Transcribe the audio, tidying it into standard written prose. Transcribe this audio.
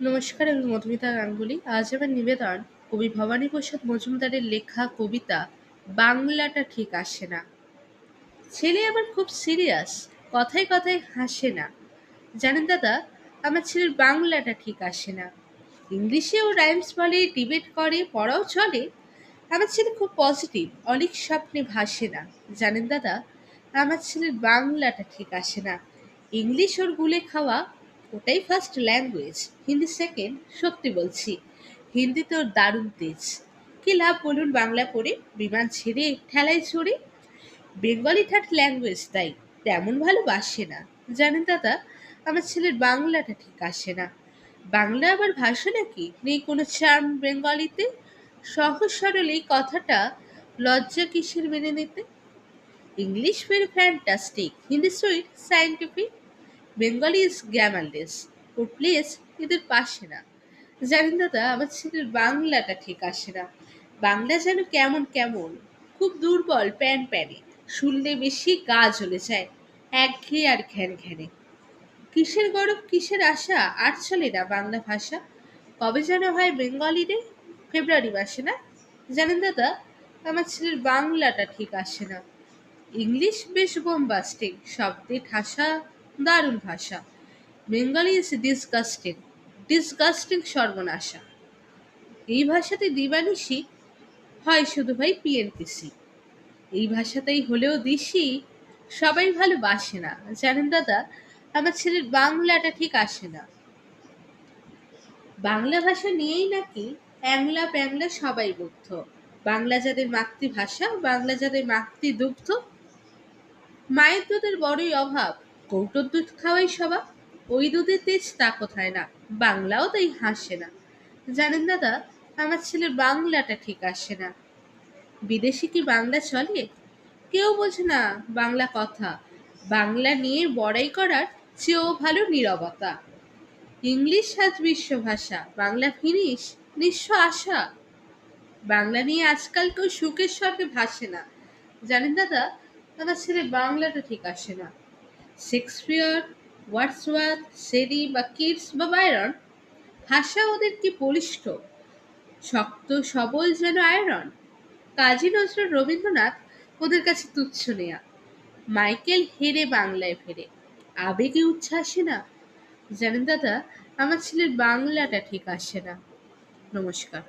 নমস্কার, আমি মধুমিতা গাঙ্গুলি। আজ আমার নিবেদন কবি ভবানীপ্রসাদ মজুমদারের লেখা কবিতা বাংলাটা ঠিক আসে না। ছেলে আমার খুব সিরিয়াস, কথায় কথায় হাসে না। জানেন দাদা, আমার ছেলের বাংলাটা ঠিক আসে না। ইংলিশেও রাইমস বলে, ডিবেট করে, পড়াও চলে। আমার ছেলে খুব পজিটিভ, অনেক স্বপ্নে ভাসে না। জানেন দাদা, আমার ছেলের বাংলাটা ঠিক আসে না। ইংলিশ ওর গুলে খাওয়া, ওটাই ফার্স্ট ল্যাঙ্গুয়েজ। হিন্দি সেকেন্ড, সত্যি বলছি। হিন্দিতে ওর দারুণ তেজ। কি লাভ বলুন বাংলা পড়ে, বিমান ছেড়ে ঠেলায় চড়ে। বেঙ্গলি থার্ড ল্যাঙ্গুয়েজ তাই তেমন ভালোবাসে না। জানেন দাদা, আমার ছেলের বাংলাটা ঠিক আসে না। বাংলা আবার ভাষা নাকি, নেই কোনো চার্ম বেঙ্গলিতে? সহজ সরল এই কথাটা লজ্জা কিসের মেনে নিতে? English very fantastic, Hindi sweet scientific, Bengali is glamourless. ওর প্লেস এদের পাশে না। জানেন দাদা, আমার ছেলের বাংলাটা ঠিক আসে না। বাংলা যেন কেমন কেমন, খুব দুর্বল, প্যান প্যানে। শুনলে বেশি গা জ্বলে যায়, একঘেয়ে আর ঘ্যান ঘ্যানে। কিসের গরব কিসের আশা, আর চলে না বাংলা ভাষা। কবে যেন হয় বেঙ্গলি ডে, ফেব্রুয়ারি মাসে না? জানেন দাদা, আমার ছেলের বাংলাটা ঠিক আসে না। ইংলিশ বেশ বোমবাস্টিক, শব্দে ঠাসা, দারুণ ভাষা। বেঙ্গলি ইজ ডিসগাস্টিং, ডিসগাস্টিং সর্বনাশা। এই ভাষাতে দিবানিশি হয় শুধু ভাই পিএনপিসি। এই ভাষাতেই হলেও দিশি, সবাই ভালোবাসে না। জানেন দাদা, আমার ছেলের বাংলাটা ঠিক আসে না। বাংলা ভাষা নিয়েই নাকি অ্যাংলা প্যাংলা সবাই মুগ্ধ। বাংলা যাদের মাতৃভাষা, বাংলা যাদের মাতৃদুগ্ধ। মায়ের দুধের বড়ই অভাব, কৌটোর দুধ খাওয়াই স্বভাব। ওই দুধের তেজ তা কোথায় না, বাংলাও তাই হাসে না। জানেন দাদা, আমার ছেলের বাংলাটা ঠিক আসে না। বিদেশে কি বাংলা চলে? কেউ বোঝে না বাংলা কথা। বাংলা নিয়ে বড়াই করার চেয়েও ভালো নীরবতা। ইংলিশ আজ বিশ্বভাষা, বাংলা ফিনিশ নিঃস্ব আশা। বাংলা নিয়ে আজকাল কেউ সুখের স্বর্গে ভাসে না। জানেন দাদা, আমার ছেলে বাংলাটা ঠিক আসে না। শেক্সপিয়ার, ওয়ার্ডসওয়ার্থ, শেরি বা কিটস বা বাইরন, ভাষা ওদের কি বলিষ্ঠ, শক্ত সবল যেন আয়রন। কাজী নজরুল, রবীন্দ্রনাথ ওদের কাছে তুচ্ছ নেয়া। মাইকেল হেরে বাংলায় ফেরে, আবেগে উচ্ছ্বাসে না। জানেন দাদা, আমার ছেলের বাংলাটা ঠিক আসে না। নমস্কার।